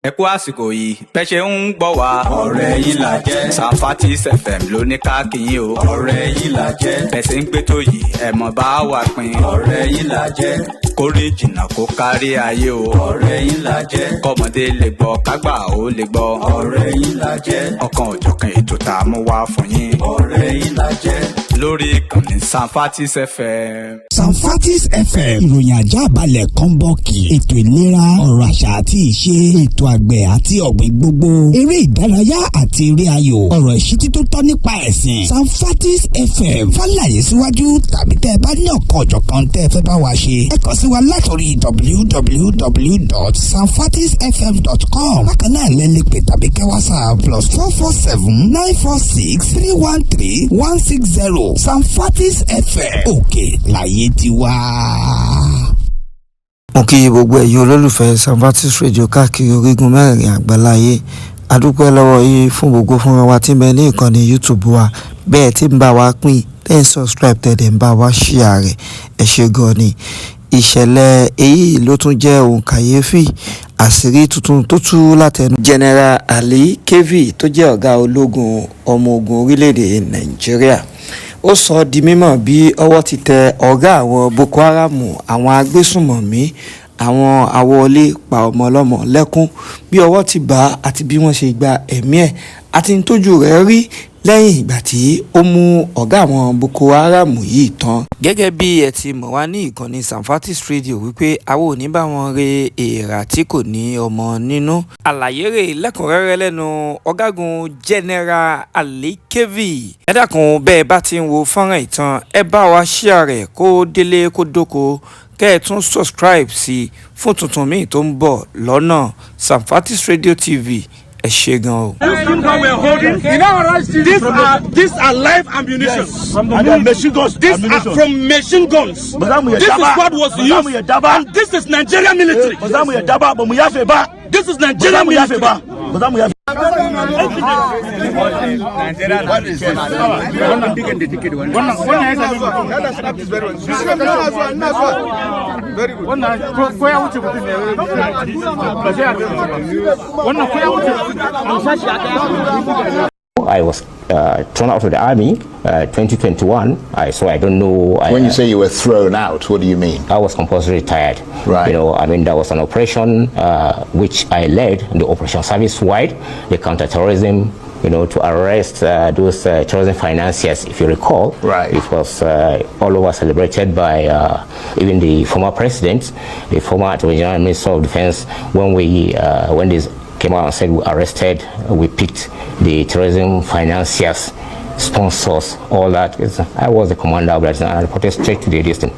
ẹ kú àsìkò yìí bẹ́ẹ̀ ṣe ń gbọ́ wá. ọ̀rẹ́ yín là jẹ́. Sanfatis FM ló ní ká kí yín o. ọ̀rẹ́ yín là jẹ́. bẹ́ẹ̀ ṣe ń gbé tó yìí ẹ mọ̀ bá wa pín. ọ̀rẹ́ yín là jẹ́. kórè jìnnà kó kárí ayé o. ọ̀rẹ́ yín là jẹ́. kọ́mọdé lè gbọ́ kágbà ó lè gbọ́. ọ̀rẹ́ yín là jẹ́. ọ̀kan òjọ̀kan ètò tá a mú wá fún yín. ọ̀rẹ́ yín là jẹ́. lórí ìkànnì Sanfatis FM. Sanfatis FM ìròyìn ajá balẹ̀ kọ́ńbọ́ọ̀kì ètò ìlera ọ̀rọ̀ àṣà àti ìṣe ètò àgbẹ̀ àti ọ̀gbìn gbogbo eré ìdárayá àti eré ayò ọ̀rọ̀ ìṣítí tó tọ́ nípa ẹ̀sìn Sanfatis FM fàlàyé síwájú tàbí tẹ́ ẹ bá ní ọ̀kan ọ̀jọ̀kan tẹ́ ẹ fẹ́ bá wa ṣe ẹ kàn sí wa látòrí www.sanfatisfm.com bákan náà lẹ́lẹ́ pè tàbí kẹ́ WhatsApp +447-946-313-160 Sanfatis FM òkè láyé tiwa. mo kí gbogbo ẹ̀yin olólùfẹ́ Sanfatis Radio káàkiri orígun mẹ́rẹ̀ẹ̀rin àgbáláyé adúpẹ́ lọ́wọ́ yín fún gbogbo fúnra wa tí ń bẹ ní ìkànnì YouTube wa bẹ́ẹ̀ tí ń bá wa pín tẹ́ ń subscribe tẹ́ dẹ̀ ń bá wa share rẹ̀ ẹ ṣé gan ni. ìṣẹ̀lẹ̀ èyí ló tún jẹ́ ohun kàyéfì àṣírí tuntun tó tú látẹnu General Ali Kevi tó jẹ́ ọ̀gá ológun ọmọ ogun orílẹ̀-èdè Nàìjíríà. ó sọ di mímọ̀ bí ọwọ́ ti tẹ ọ̀gá àwọn Boko Haram àwọn agbésùnmọ̀mí àwọn awọlé pa ọmọ ọlọ́mọ lẹ́kún bí ọwọ́ ti bá àti bí wọ́n ṣe gba ẹ̀mí ẹ̀ àti nítòjú rẹ̀ rí lẹ́yìn ìgbà tí ó mú ọ̀gá àwọn Boko Haram yìí tán. gẹ́gẹ́ bí ẹ ti mọ̀ wá ní ìkànnì Sanfatis Radio wípé àwọn ò ní bá wọn re èèrà tí kò ní ọmọ nínú. àlàyé rẹ̀ lẹ́kùnrẹ́rẹ́ lẹ́nu ọ̀gágun General Ali Kevi. ẹ dákun bẹ́ẹ̀ bá ti ń wo fọ́nrán ìtàn ẹ bá wa share rẹ̀ kó délé kó dóko kẹ́ ẹ tún subscribe sí fún tuntun míì tó ń bọ̀ lọ́nà Sanfatis Radio TV. ẹ ṣé gan o. These are live ammunition. Yes. From machine guns. These are from machine guns. This is what was used. And this is Nigerian military. This is Nigerian military. I was thrown out of the army 2021. So I don't know. When you say you were thrown out, what do you mean? I was compulsory retired. Right. You know, I mean, there was an operation which I led, the operation service-wide, the counter-terrorism, you know, to arrest those terrorism financiers, if you recall. Right. It was all over celebrated by even the former president, the former Attorney General Minister of Defense, when this came out and said we arrested, we picked the terrorism financiers, sponsors, all that. I was the commander of that, and I reported straight to the district.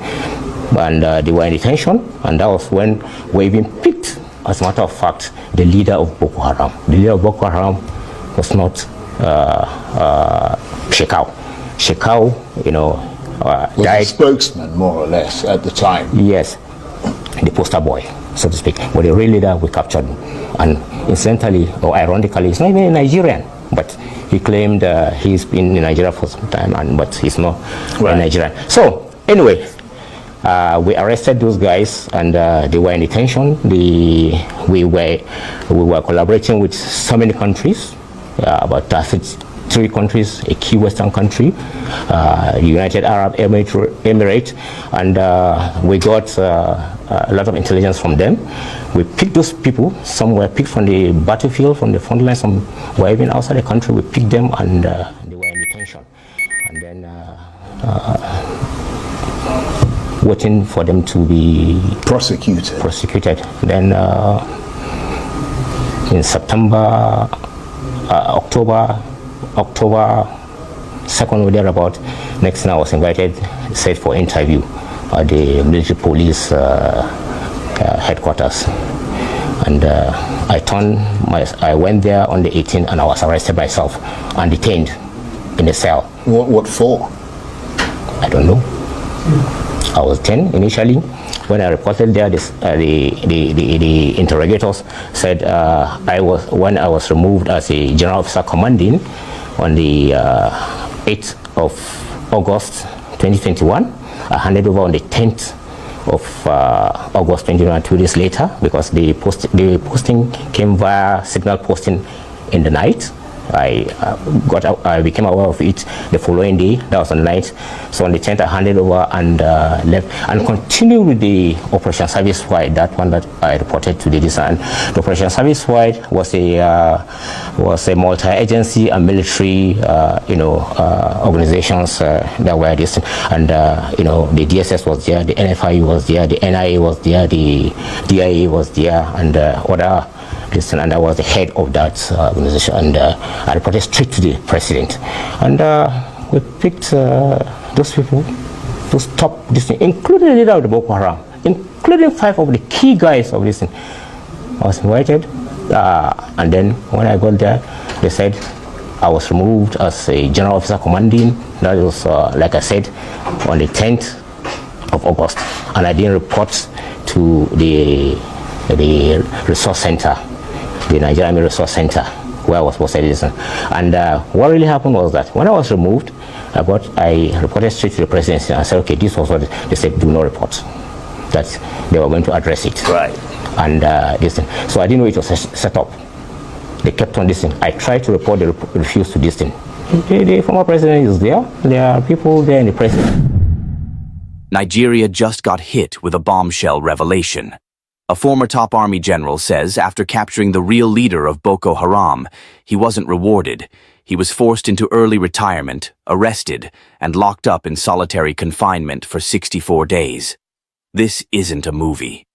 And they were in detention, and that was when we even picked, as a matter of fact, the leader of Boko Haram. The leader of Boko Haram was not Shekau. Shekau, you know, was died. a spokesman, more or less, at the time. Yes, the poster boy, so to speak. But the real leader, we captured him. And incidentally, or ironically, he's not even a Nigerian, but he claimed he's been in Nigeria for some time, but he's not a Nigerian. So, anyway, we arrested those guys, and they were in detention. We were collaborating with so many countries, about 3 countries, a key Western country, the United Arab Emirates, and we got a lot of intelligence from them. We picked those people. Some were picked from the battlefield, from the front line. Some were even outside the country. We picked them, and they were in detention. And then waiting for them to be prosecuted. Then in September, October 2nd or thereabout, next thing I was invited, said for interview at the military police headquarters. And I went there on the 18th, and I was arrested myself and detained in a cell. What for? I don't know. I was 10 initially. When I reported there, the interrogators said when I was removed as a general officer commanding on the 8th of August 2021, I handed over on the 10th August 2021, 2 days later, because the posting came via signal posting in the night. I became aware of it the following day. That was on the night. So on the 10th, I handed over and left and continued with the Operation Service Wide. That one that I reported to the design. The Operation Service Wide was a multi-agency and military, organizations that were this, and the DSS was there, the NFI was there, the NIA was there, the DIA was there, and other. And I was the head of that organization, and I reported straight to the president. And we picked those people, those top, including the leader of the Boko Haram, including 5 of the key guys of this thing. I was invited, and then when I got there, they said I was removed as a general officer commanding. That was, like I said, on the 10th of August, and I didn't report to the resource center, the Nigerian Resource Center, where I was posted. And what really happened was that when I was removed, I reported straight to the presidency and I said, okay, this was what they said, do not report. That they were going to address it. Right. And so I didn't know it was set up. They kept on this thing. I tried to report, they refused to this thing. The former president is there. There are people there in the president. Nigeria just got hit with a bombshell revelation. A former top army general says after capturing the real leader of Boko Haram, he wasn't rewarded. He was forced into early retirement, arrested, and locked up in solitary confinement for 64 days. This isn't a movie.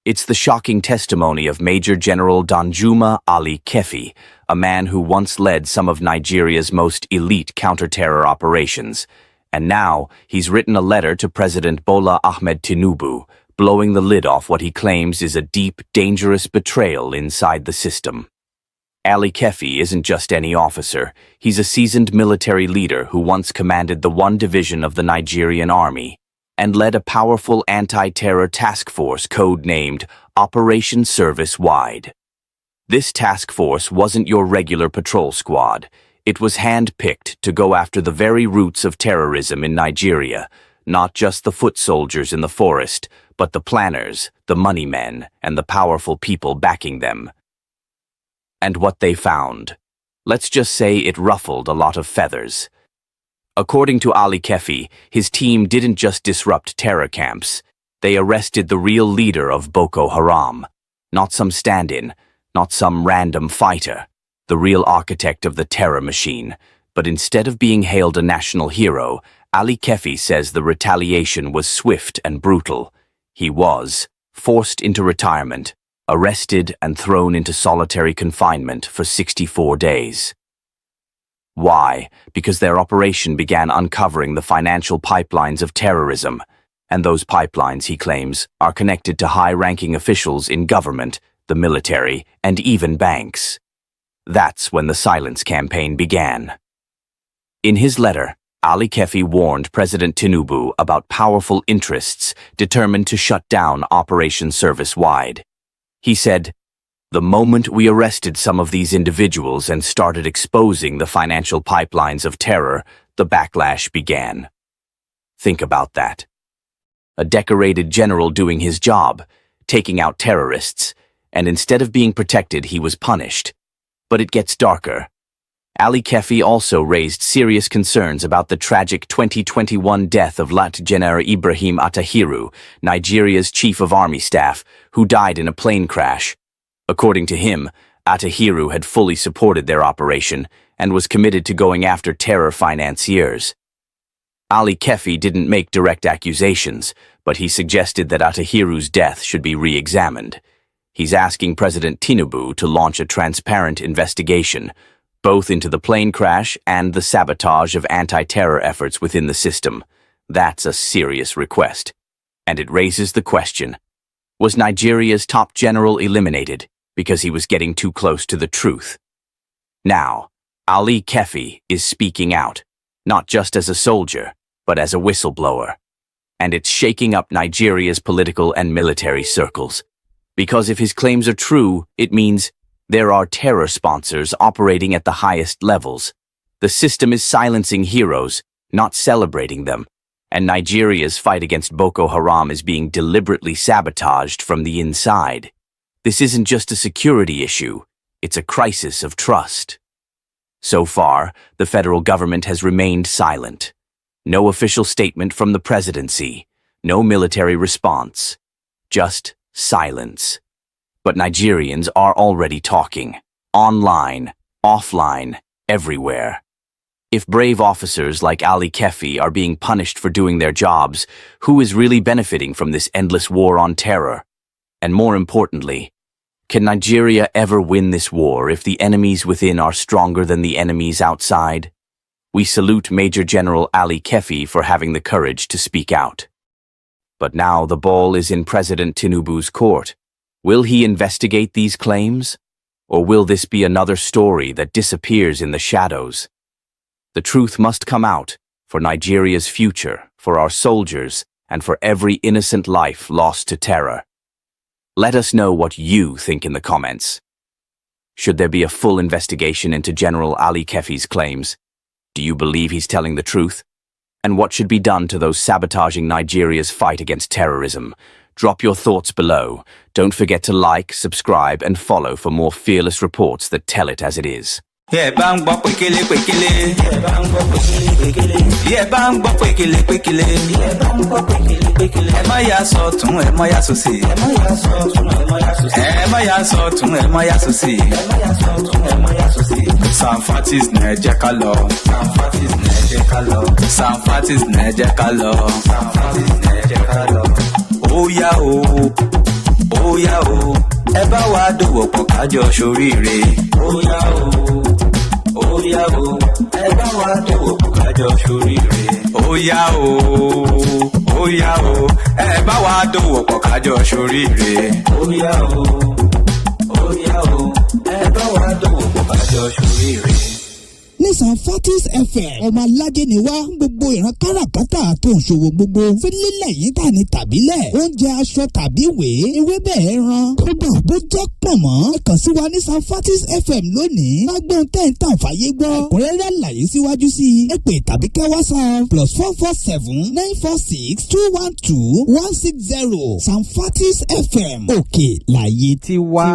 It's the shocking testimony of Major General Danjuma Ali Kefi, a man who once led some of Nigeria's most elite counter-terror operations. And now he's written a letter to President Bola Ahmed Tinubu, blowing the lid off what he claims is a deep, dangerous betrayal inside the system. Ali Kefi isn't just any officer. He's a seasoned military leader who once commanded the 1 division of the Nigerian army and led a powerful anti-terror task force code-named Operation Service Wide. This task force wasn't your regular patrol squad. It was hand-picked to go after the very roots of terrorism in Nigeria, not just the foot soldiers in the forest, but the planners, the money men, and the powerful people backing them. And what they found. Let's just say it ruffled a lot of feathers. According to Ali Kefi, his team didn't just disrupt terror camps. They arrested the real leader of Boko Haram. Not some stand-in, not some random fighter. The real architect of the terror machine. But instead of being hailed a national hero, Ali Kefi says the retaliation was swift and brutal. He was forced into retirement, arrested and thrown into solitary confinement for 64 days. Why? Because their operation began uncovering the financial pipelines of terrorism, and those pipelines, he claims, are connected to high-ranking officials in government, the military, and even banks. That's when the silence campaign began. In his letter, Ali Kefi warned President Tinubu about powerful interests determined to shut down Operation Service Wide. He said, "The moment we arrested some of these individuals and started exposing the financial pipelines of terror, the backlash began." Think about that. A decorated general doing his job, taking out terrorists, and instead of being protected, he was punished. But it gets darker. Ali Kefi also raised serious concerns about the tragic 2021 death of Lt. General Ibrahim Atahiru, Nigeria's chief of army staff, who died in a plane crash. According to him, Atahiru had fully supported their operation and was committed to going after terror financiers. Ali Kefi didn't make direct accusations, but he suggested that Atahiru's death should be re-examined. He's asking President Tinubu to launch a transparent investigation, both into the plane crash and the sabotage of anti-terror efforts within the system. That's a serious request. And it raises the question, was Nigeria's top general eliminated because he was getting too close to the truth? Now, Ali Kefi is speaking out, not just as a soldier, but as a whistleblower. And it's shaking up Nigeria's political and military circles. Because if his claims are true, it means there are terror sponsors operating at the highest levels. The system is silencing heroes, not celebrating them. And Nigeria's fight against Boko Haram is being deliberately sabotaged from the inside. This isn't just a security issue, it's a crisis of trust. So far, the federal government has remained silent. No official statement from the presidency, no military response, just silence. But Nigerians are already talking, online, offline, everywhere. If brave officers like Ali Kefi are being punished for doing their jobs, who is really benefiting from this endless war on terror? And more importantly, can Nigeria ever win this war if the enemies within are stronger than the enemies outside? We salute Major General Ali Kefi for having the courage to speak out. But now the ball is in President Tinubu's court. Will he investigate these claims? Or will this be another story that disappears in the shadows? The truth must come out for Nigeria's future, for our soldiers, and for every innocent life lost to terror. Let us know what you think in the comments. Should there be a full investigation into General Ali Kefi's claims? Do you believe he's telling the truth? And what should be done to those sabotaging Nigeria's fight against terrorism? Drop your thoughts below. Don't forget to like, subscribe, and follow for more fearless reports that tell it as it is. Yeah, bang bop pekele pekele. Yeah, bang bop pekele pekele. Yeah, bang bop pekele pekele. Yeah, bang bop pekele pekele. Ẹ má yà sọ́tún, ẹ má yà sósì. Ẹ má yà sọ́tún, ẹ má yà sósì. Ẹ má yà sọ́tún, ẹ má yà sósì. Ẹ má yà sọ́tún, ẹ má yà sósì. Sanfatis nẹ jẹ́ ká lọ. Sanfatis nẹ jẹ́ ká lọ. Sanfatis nẹ jẹ́ ká lọ. Sanfatis nẹ jẹ́ ká lọ. Ó yá o, ẹ bá wa dòwò pọ̀ kájọ ṣoríire. Ó yá o, ẹ bá wa dòwò pọ̀ kájọ ṣoríire. Ó yá o, ẹ bá wa dòwò pọ̀ kájọ ṣoríire. Ó yá o, ẹ bá wa dòwò pọ̀ kájọ ṣoríire. ní Sanfatis FM ọmọ aládé ni wá gbogbo ìran káràkátà tó ń ṣòwò gbogbo fílílẹ̀ yìí tà ní tàbílẹ̀ oúnjẹ aṣọ tàbí ìwé ewébẹ̀ ẹran kódà bó jẹ́ pọ̀nmọ́ ẹ kàn sí wa ní Sanfatis FM lónìí lágbóhùn tẹ́ǹtà fàyè gbọ́ ẹ̀kúnrẹ́rẹ́ àlàyé síwájú sí i ẹ pè tàbí kẹ́ WhatsApp +447 946 212 160 Sanfatis FM òkè láyé tí wá.